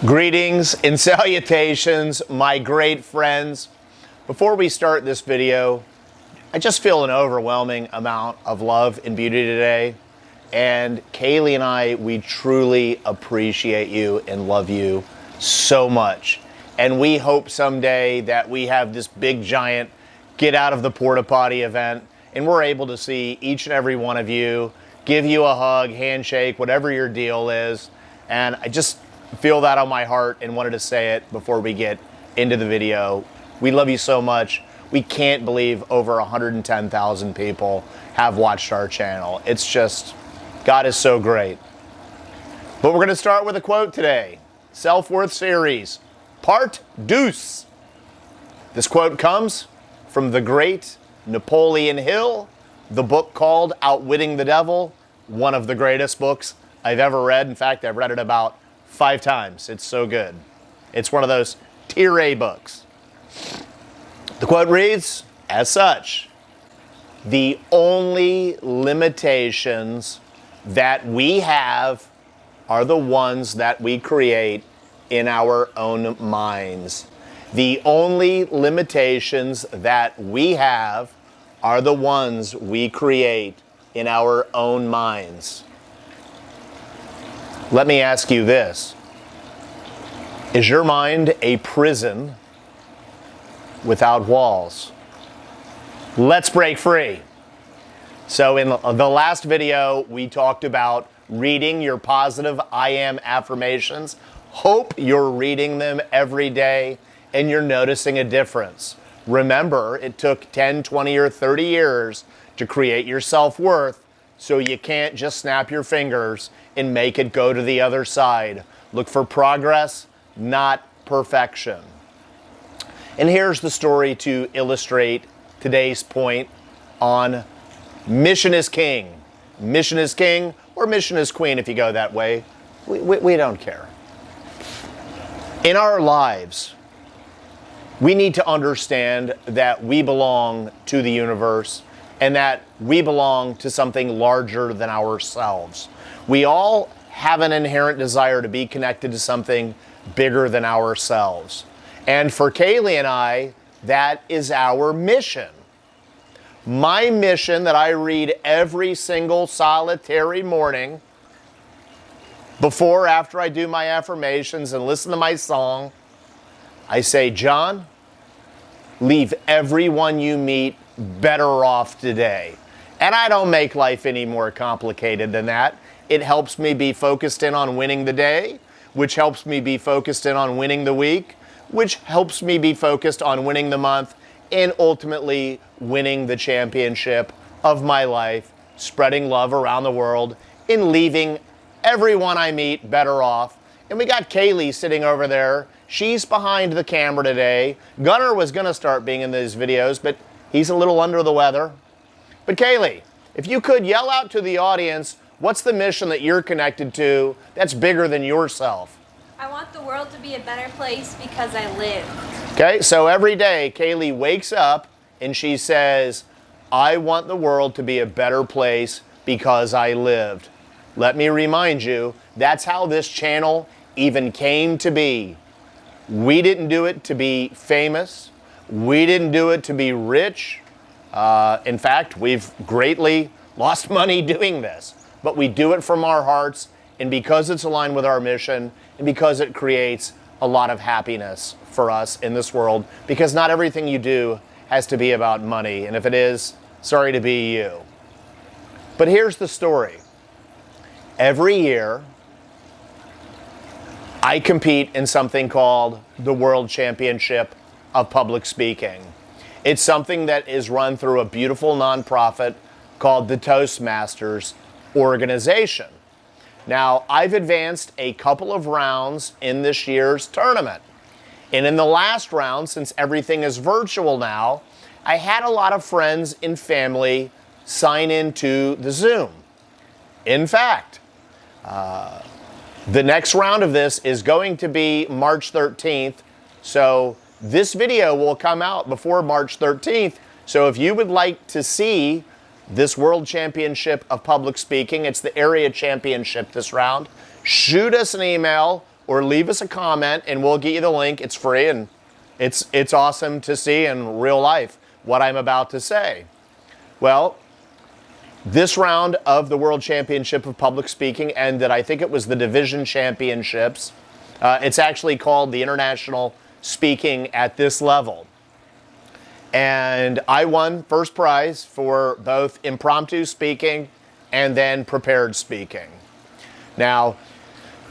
Greetings and salutations, my great friends. Before we start this video, I just feel an overwhelming amount of love and beauty today. And Kaylee and I, we truly appreciate you and love you so much. And we hope someday that we have this big giant get out of the porta potty event and we're able to see each and every one of you, give you a hug, handshake, whatever your deal is. And I just feel that on my heart and wanted to say it before we get into the video. We love you so much. We can't believe over 110,000 people have watched our channel. It's just, God is so great. But we're going to start with a quote today. Self-Worth Series, Part Deuce. This quote comes from the great Napoleon Hill, the book called Outwitting the Devil, one of the greatest books I've ever read. In fact, I've read it about 5 times. It's so good. It's one of those tier A books. The quote reads as such: the only limitations that we have are the ones that we create in our own minds. The only limitations that we have are the ones we create in our own minds. Let me ask you this. Is your mind a prison without walls? Let's break free. So in the last video, we talked about reading your positive I am affirmations. Hope you're reading them every day and you're noticing a difference. Remember, it took 10, 20, or 30 years to create your self-worth, so you can't just snap your fingers and make it go to the other side. Look for progress, not perfection. And here's the story to illustrate today's point on mission is king. Mission is king or mission is queen if you go that way. We don't care. In our lives, we need to understand that we belong to the universe and that we belong to something larger than ourselves. We all have an inherent desire to be connected to something bigger than ourselves. And for Kaylee and I, that is our mission. My mission that I read every single solitary morning, before, after I do my affirmations and listen to my song, I say, John, leave everyone you meet better off today. And I don't make life any more complicated than that. It helps me be focused in on winning the day, which helps me be focused in on winning the week, which helps me be focused on winning the month, and ultimately winning the championship of my life, spreading love around the world, and leaving everyone I meet better off. And we got Kaylee sitting over there. She's behind the camera today. Gunnar was going to start being in these videos, but he's a little under the weather. But Kaylee, if you could yell out to the audience, what's the mission that you're connected to that's bigger than yourself? I want the world to be a better place because I live. Okay, so every day Kaylee wakes up and she says, I want the world to be a better place because I lived. Let me remind you, that's how this channel even came to be. We didn't do it to be famous. We didn't do it to be rich. In fact, we've greatly lost money doing this. But we do it from our hearts, and because it's aligned with our mission, and because it creates a lot of happiness for us in this world, because not everything you do has to be about money. And if it is, sorry to be you. But here's the story. Every year, I compete in something called the World Championship of Public Speaking. It's something that is run through a beautiful nonprofit called the Toastmasters organization. Now, I've advanced a couple of rounds in this year's tournament. And in the last round, since everything is virtual now, I had a lot of friends and family sign into the Zoom. In fact, the next round of this is going to be March 13th. So this video will come out before March 13th. So if you would like to see this World Championship of Public Speaking, it's the area championship this round, shoot us an email or leave us a comment and we'll get you the link. It's free and it's awesome to see in real life what I'm about to say. Well, this round of the World Championship of Public Speaking ended. I think it was the Division Championships. It's actually called the International Speaking at this level. And I won first prize for both impromptu speaking and then prepared speaking. Now,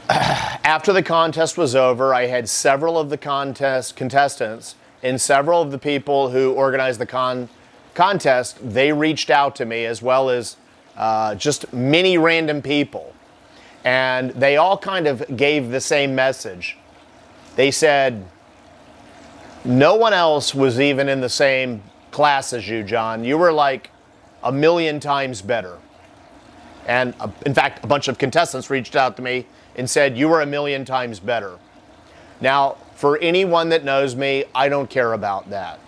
after the contest was over, I had several of the contestants and several of the people who organized the contest, they reached out to me, as well as just many random people. And they all kind of gave the same message. They said, no one else was even in the same class as you, John. You were like 1,000,000 times better. And in fact, a bunch of contestants reached out to me and said, you were 1,000,000 times better. Now, for anyone that knows me, I don't care about that.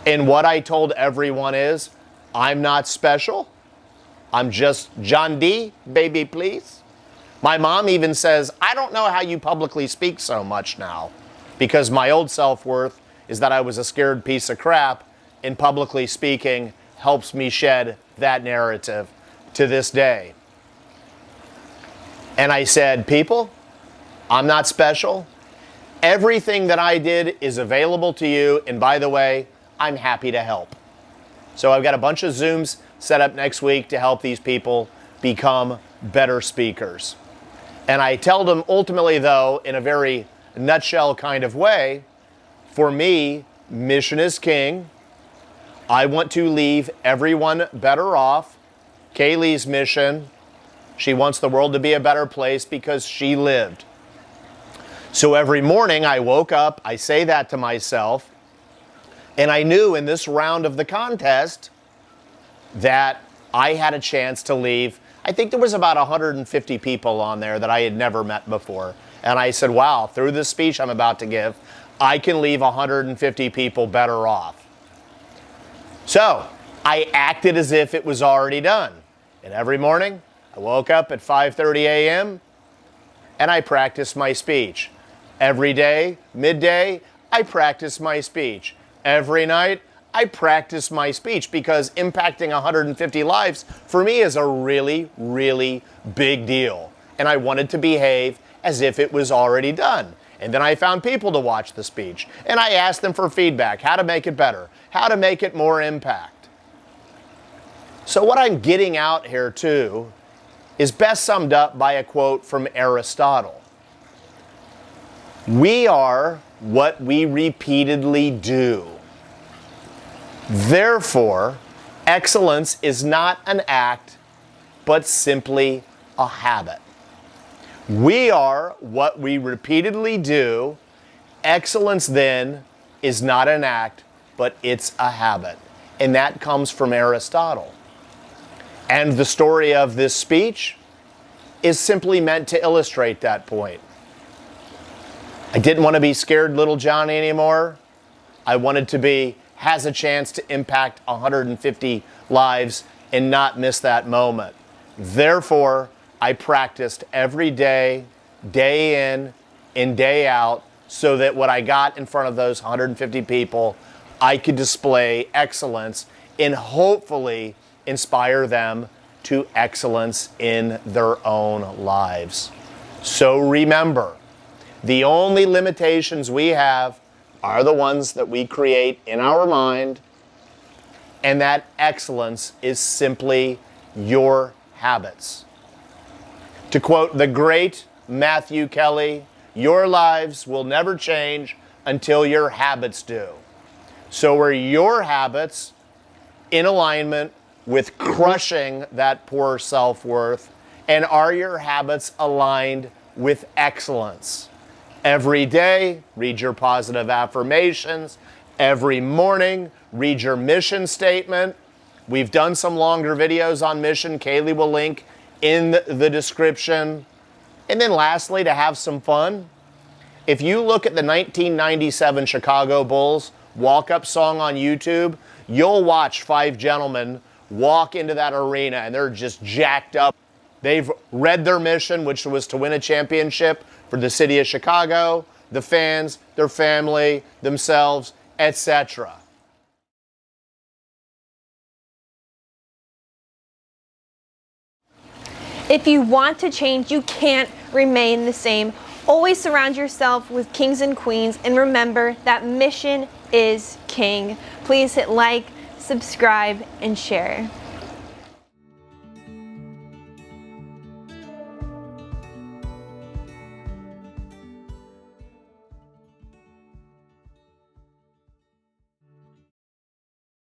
And what I told everyone is, I'm not special. I'm just John D, baby, please. My mom even says, I don't know how you publicly speak so much now, because my old self-worth is that I was a scared piece of crap, and publicly speaking helps me shed that narrative to this day. And I said, people, I'm not special. Everything that I did is available to you, and by the way, I'm happy to help. So I've got a bunch of Zooms set up next week to help these people become better speakers. And I tell them ultimately, though, in a very nutshell kind of way, for me, mission is king. I want to leave everyone better off. Kaylee's mission, she wants the world to be a better place because she lived. So every morning I woke up, I say that to myself, and I knew in this round of the contest that I had a chance to leave. I think there was about 150 people on there that I had never met before. And I said, wow, through this speech I'm about to give, I can leave 150 people better off. So I acted as if it was already done. And every morning I woke up at 5:30 a.m. and I practiced my speech. Every day, midday, I practiced my speech. Every night, I practice my speech, because impacting 150 lives for me is a really, really big deal. And I wanted to behave as if it was already done. And then I found people to watch the speech, and I asked them for feedback, how to make it better, how to make it more impact. So what I'm getting out here too is best summed up by a quote from Aristotle. We are what we repeatedly do. Therefore, excellence is not an act, but simply a habit. We are what we repeatedly do. Excellence then is not an act, but it's a habit. And that comes from Aristotle. And the story of this speech is simply meant to illustrate that point. I didn't want to be scared little Johnny anymore. I wanted to be, has a chance to impact 150 lives and not miss that moment. Therefore, I practiced every day, day in and day out, so that when I got in front of those 150 people, I could display excellence and hopefully inspire them to excellence in their own lives. So remember, the only limitations we have are the ones that we create in our mind, and that excellence is simply your habits. To quote the great Matthew Kelly, your lives will never change until your habits do. So are your habits in alignment with crushing that poor self-worth, and are your habits aligned with excellence? Every day, read your positive affirmations. Every morning, read your mission statement. We've done some longer videos on mission. Kaylee will link in the description. And then lastly, to have some fun, if you look at the 1997 Chicago Bulls walk-up song on YouTube, you'll watch 5 gentlemen walk into that arena and they're just jacked up. They've read their mission, which was to win a championship for the city of Chicago, the fans, their family, themselves, etc. If you want to change, you can't remain the same. Always surround yourself with kings and queens, and remember that mission is king. Please hit like, subscribe, and share.